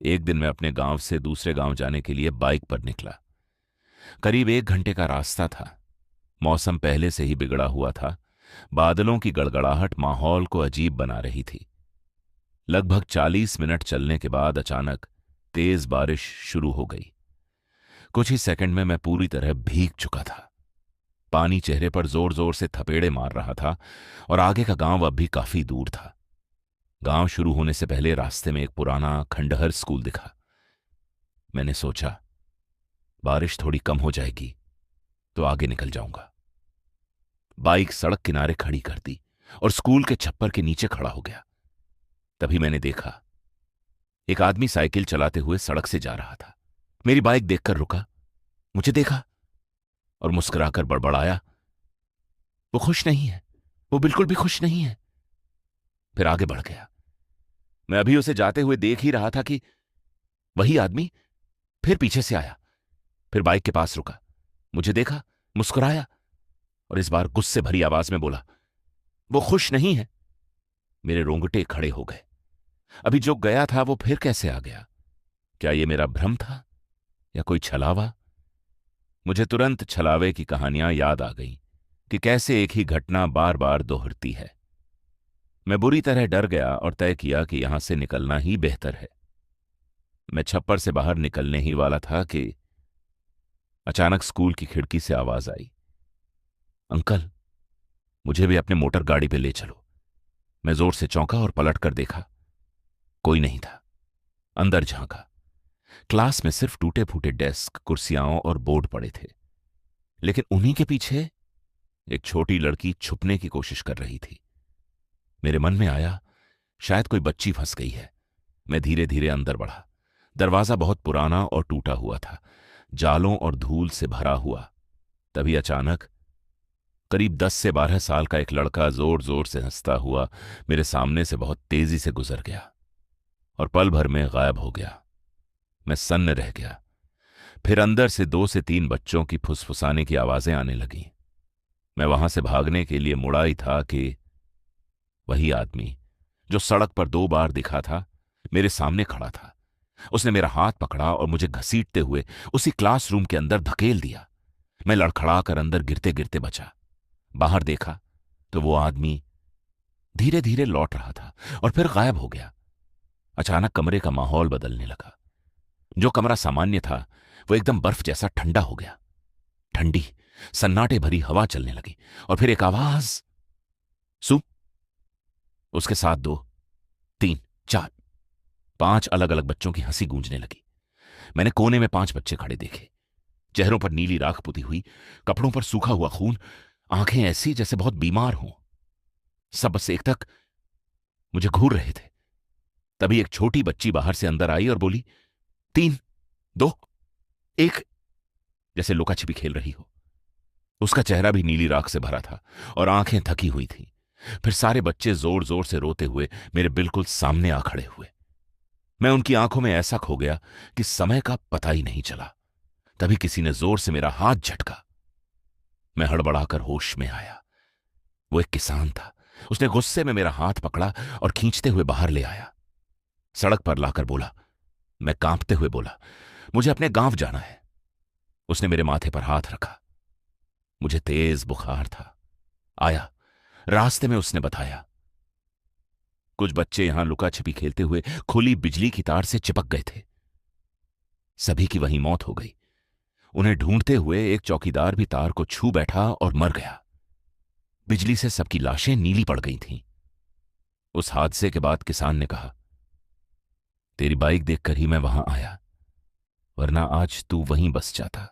एक दिन मैं अपने गांव से दूसरे गांव जाने के लिए बाइक पर निकला। करीब 1 घंटे का रास्ता था। मौसम पहले से ही बिगड़ा हुआ था। बादलों की गड़गड़ाहट माहौल को अजीब बना रही थी। लगभग 40 मिनट चलने के बाद अचानक तेज बारिश शुरू हो गई। कुछ ही सेकंड में मैं पूरी तरह भीग चुका था। पानी चेहरे पर जोर जोर से थपेड़े मार रहा था और आगे का गांव अब भी काफी दूर था। गांव शुरू होने से पहले रास्ते में एक पुराना खंडहर स्कूल दिखा। मैंने सोचा बारिश थोड़ी कम हो जाएगी तो आगे निकल जाऊंगा। बाइक सड़क किनारे खड़ी कर दी और स्कूल के छप्पर के नीचे खड़ा हो गया। तभी मैंने देखा एक आदमी साइकिल चलाते हुए सड़क से जा रहा था। मेरी बाइक देखकर रुका, मुझे देखा और मुस्कुराकर बड़बड़ाया, वो खुश नहीं है, वो बिल्कुल भी खुश नहीं है। फिर आगे बढ़ गया। मैं अभी उसे जाते हुए देख ही रहा था कि वही आदमी फिर पीछे से आया। फिर बाइक के पास रुका, मुझे देखा, मुस्कुराया और इस बार गुस्से भरी आवाज में बोला, वो खुश नहीं है। मेरे रोंगटे खड़े हो गए। अभी जो गया था वो फिर कैसे आ गया? क्या ये मेरा भ्रम था या कोई छलावा? मुझे तुरंत छलावे की कहानियां याद आ गईं कि कैसे एक ही घटना बार बार दोहरती है। मैं बुरी तरह डर गया और तय किया कि यहां से निकलना ही बेहतर है। मैं छप्पर से बाहर निकलने ही वाला था कि अचानक स्कूल की खिड़की से आवाज आई, अंकल, मुझे भी अपने मोटर गाड़ी पे ले चलो। मैं जोर से चौंका और पलट कर देखा। कोई नहीं था। अंदर झांका। क्लास में सिर्फ टूटे फूटे डेस्क, कुर्सियां और बोर्ड पड़े थे। लेकिन उन्हीं के पीछे एक छोटी लड़की छुपने की कोशिश कर रही थी। मेरे मन में आया शायद कोई बच्ची फंस गई है। मैं धीरे धीरे अंदर बढ़ा। दरवाजा बहुत पुराना और टूटा हुआ था, जालों और धूल से भरा हुआ। तभी अचानक करीब 10 से 12 साल का एक लड़का जोर जोर से हंसता हुआ मेरे सामने से बहुत तेजी से गुजर गया और पल भर में गायब हो गया। मैं सन्न रह गया। फिर अंदर से 2 से 3 बच्चों की फुसफुसाने की आवाजें आने लगीं। मैं वहां से भागने के लिए मुड़ा ही था कि वही आदमी जो सड़क पर 2 बार दिखा था मेरे सामने खड़ा था। उसने मेरा हाथ पकड़ा और मुझे घसीटते हुए उसी क्लासरूम के अंदर धकेल दिया। मैं लड़खड़ाकर अंदर गिरते गिरते बचा। बाहर देखा तो वो आदमी धीरे धीरे लौट रहा था और फिर गायब हो गया। अचानक कमरे का माहौल बदलने लगा। जो कमरा सामान्य था वो एकदम बर्फ जैसा ठंडा हो गया। ठंडी सन्नाटे भरी हवा चलने लगी और फिर एक आवाज, सु। उसके साथ 2, 3, 4, 5 अलग अलग बच्चों की हंसी गूंजने लगी। मैंने कोने में 5 बच्चे खड़े देखे। चेहरों पर नीली राख पुती हुई, कपड़ों पर सूखा हुआ खून, आंखें ऐसी जैसे बहुत बीमार हों। सब बस एक तक मुझे घूर रहे थे। तभी एक छोटी बच्ची बाहर से अंदर आई और बोली, 3, 2, 1, जैसे लुका छिपी खेल रही हो। उसका चेहरा भी नीली राख से भरा था और आंखें थकी हुई थीं। फिर सारे बच्चे जोर जोर से रोते हुए मेरे बिल्कुल सामने आ खड़े हुए। मैं उनकी आंखों में ऐसा खो गया कि समय का पता ही नहीं चला। तभी किसी ने जोर से मेरा हाथ झटका। मैं हड़बड़ाकर होश में आया। वो एक किसान था। उसने गुस्से में मेरा हाथ पकड़ा और खींचते हुए बाहर ले आया। सड़क पर लाकर बोला, मैं कांपते हुए बोला, मुझे अपने गांव जाना है। उसने मेरे माथे पर हाथ रखा। मुझे तेज बुखार था। आया, रास्ते में उसने बताया, कुछ बच्चे यहां लुका छिपी खेलते हुए खुली बिजली की तार से चिपक गए थे। सभी की वहीं मौत हो गई। उन्हें ढूंढते हुए एक चौकीदार भी तार को छू बैठा और मर गया। बिजली से सबकी लाशें नीली पड़ गई थीं। उस हादसे के बाद किसान ने कहा, तेरी बाइक देखकर ही मैं वहां आया, वरना आज तू वहीं बस जाता।